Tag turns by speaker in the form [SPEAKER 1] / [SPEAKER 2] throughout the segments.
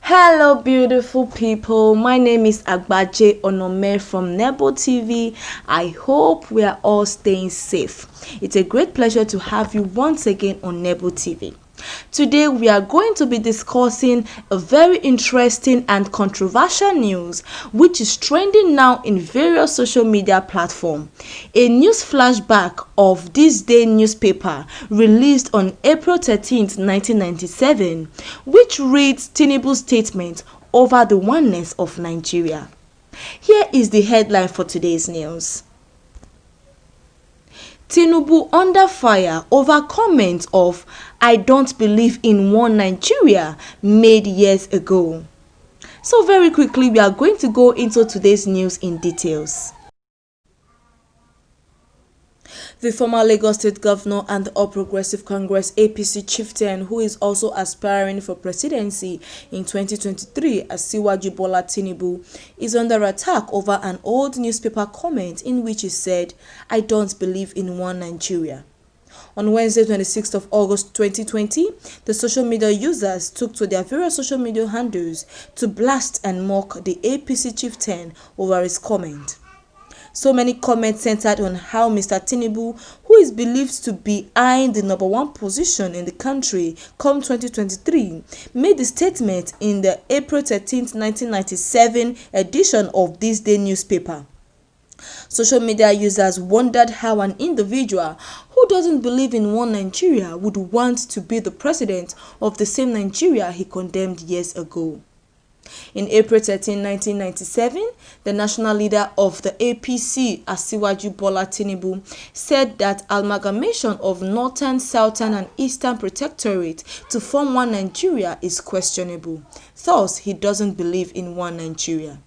[SPEAKER 1] Hello beautiful people, my name is Agbaje Onome from Nebo TV. I hope we are all staying safe. It's a great pleasure to have you once again on Nebo TV. Today we are going to be discussing a very interesting and controversial news which is trending now in various social media platforms. A news flashback of This Day newspaper released on April 13th, 1997, which reads Tinubu's statement over the oneness of Nigeria. Here is the headline for today's news. Tinubu under fire over comments of "I don't believe in one Nigeria" made years ago. So very quickly we are going to go into today's news in details. The former Lagos State Governor and the All Progressive Congress APC chieftain, who is also aspiring for presidency in 2023 as Asiwaju Bola Tinubu, is under attack over an old newspaper comment in which he said, "I don't believe in one Nigeria." On Wednesday, 26th of August 2020, the social media users took to their various social media handles to blast and mock the APC chieftain over his comment. So many comments centered on how Mr. Tinubu, who is believed to be eyeing the #1 position in the country come 2023, made the statement in the April 13, 1997 edition of This Day newspaper. Social media users wondered how an individual who doesn't believe in one Nigeria would want to be the president of the same Nigeria he condemned years ago. In April 13, 1997, the national leader of the APC, Asiwaju Bola Tinubu, said that amalgamation of Northern, Southern and Eastern Protectorate to form one Nigeria is questionable. Thus, he doesn't believe in one Nigeria.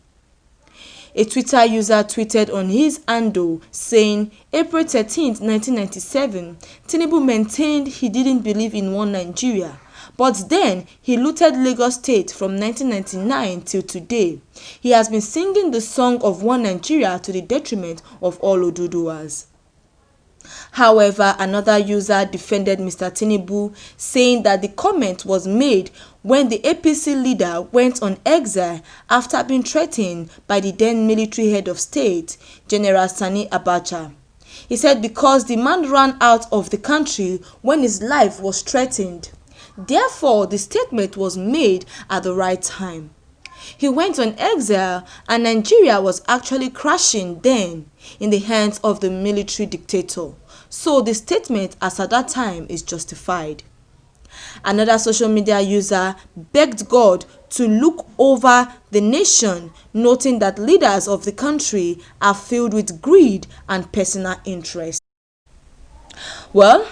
[SPEAKER 1] A Twitter user tweeted on his handle saying, April 13, 1997, Tinubu maintained he didn't believe in one Nigeria. But then, he looted Lagos State from 1999 till today. He has been singing the song of one Nigeria to the detriment of all Oduduwas. However, another user defended Mr. Tinubu, saying that the comment was made when the APC leader went on exile after being threatened by the then military head of state, General Sani Abacha. He said because the man ran out of the country when his life was threatened. Therefore, the statement was made at the right time. He went on exile and Nigeria was actually crashing then in the hands of the military dictator. So the statement as at that time is justified. Another social media user begged God to look over the nation, noting that leaders of the country are filled with greed and personal interest. Well,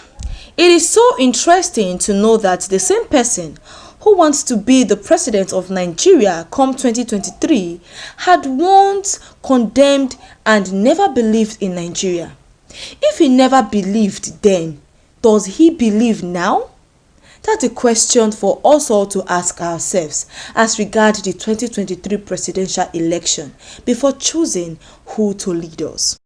[SPEAKER 1] it is so interesting to know that the same person who wants to be the president of Nigeria come 2023 had once condemned and never believed in Nigeria. If he never believed then, does he believe now? That's a question for us all to ask ourselves as regards the 2023 presidential election before choosing who to lead us.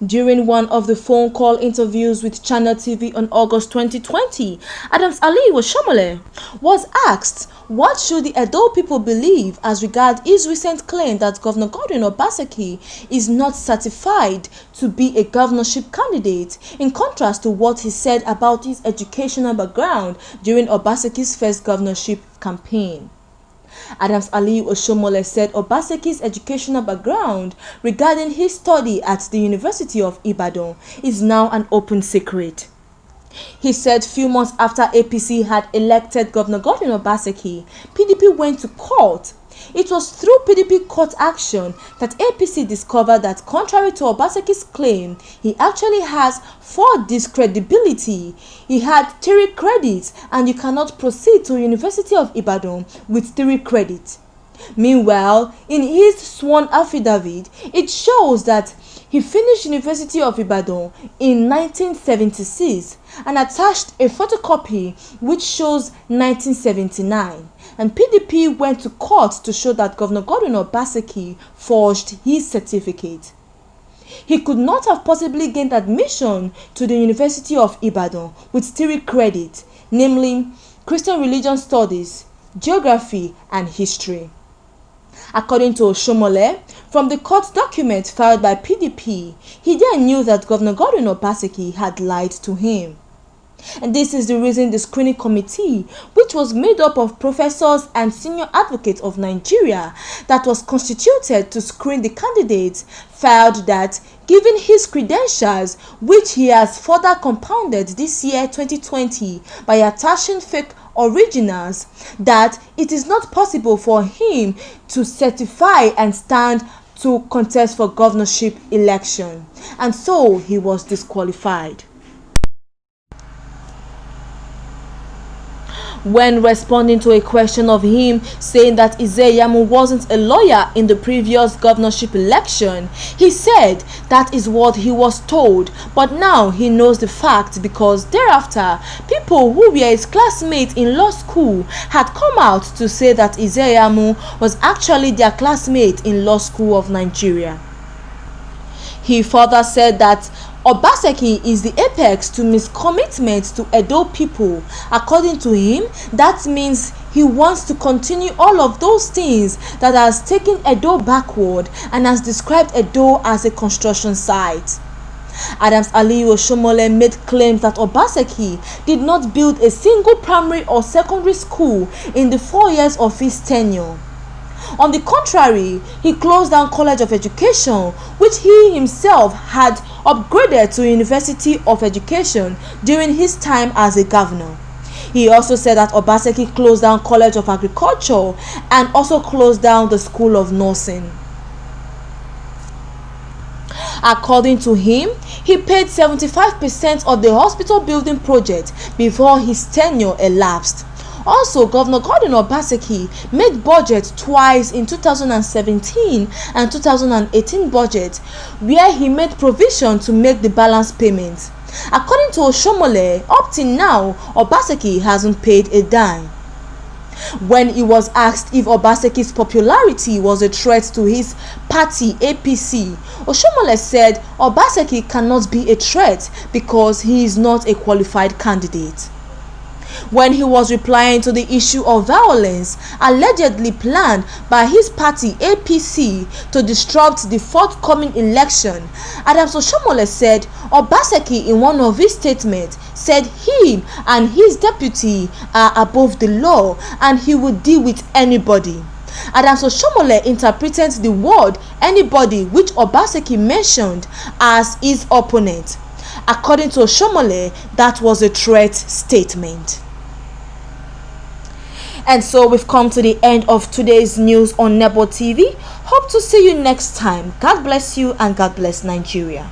[SPEAKER 1] During one of the phone call interviews with Channel TV on August 2020, Oshiomhole was asked what should the Edo people believe as regards his recent claim that Governor Obaseki is not certified to be a governorship candidate, in contrast to what he said about his educational background during Obaseki's first governorship campaign. Oshiomhole said Obaseki's educational background regarding his study at the University of Ibadan is now an open secret. He said few months after APC had elected Governor Obaseki, PDP went to court. It was through PDP court action that APC discovered that contrary to Obaseki's claim, he actually has 4 discredibility. He had 3 credits and you cannot proceed to University of Ibadan with 3 credits. Meanwhile, in his sworn affidavit, it shows that he finished University of Ibadan in 1976 and attached a photocopy which shows 1979. And PDP went to court to show that Governor Obaseki forged his certificate. He could not have possibly gained admission to the University of Ibadan with 3 credits, namely Christian Religion Studies, geography, and history. According to Oshiomhole, from the court document filed by PDP, he then knew that Governor Godwin Obaseki had lied to him. And this is the reason the screening committee, which was made up of professors and senior advocates of Nigeria that was constituted to screen the candidates, filed that, given his credentials, which he has further compounded this year 2020 by attaching fake originals, that it is not possible for him to certify and stand to contest for governorship election, and so he was disqualified. When responding to a question of him saying that Iyamu wasn't a lawyer in the previous governorship election, he said that is what he was told, but now he knows the fact because thereafter, people who were his classmates in law school had come out to say that Iyamu was actually their classmate in Law School of Nigeria. He further said that Obaseki is the apex to miscommitment to Edo people. According to him, that means he wants to continue all of those things that has taken Edo backward and has described Edo as a construction site. Adams Aliyu Oshiomhole made claims that Obaseki did not build a single primary or secondary school in the 4 years of his tenure. On the contrary, he closed down College of Education, which he himself had upgraded to University of Education during his time as a governor. He also said that Obaseki closed down College of Agriculture and also closed down the School of Nursing. According to him, he paid 75% of the hospital building project before his tenure elapsed. Also, Governor Godwin Obaseki made budget twice in 2017 and 2018 budget, where he made provision to make the balance payments. According to Oshiomhole, up till now, Obaseki hasn't paid a dime. When he was asked if Obaseki's popularity was a threat to his party APC, Oshiomhole said Obaseki cannot be a threat because he is not a qualified candidate. When he was replying to the issue of violence allegedly planned by his party APC to disrupt the forthcoming election, Adams Oshiomhole said Obaseki in one of his statements said he and his deputy are above the law and he would deal with anybody. Adams Oshiomhole interpreted the word anybody which Obaseki mentioned as his opponent. According to Oshiomhole, that was a threat statement. And so we've come to the end of today's news on Nebo TV. Hope to see you next time. God bless you and God bless Nigeria.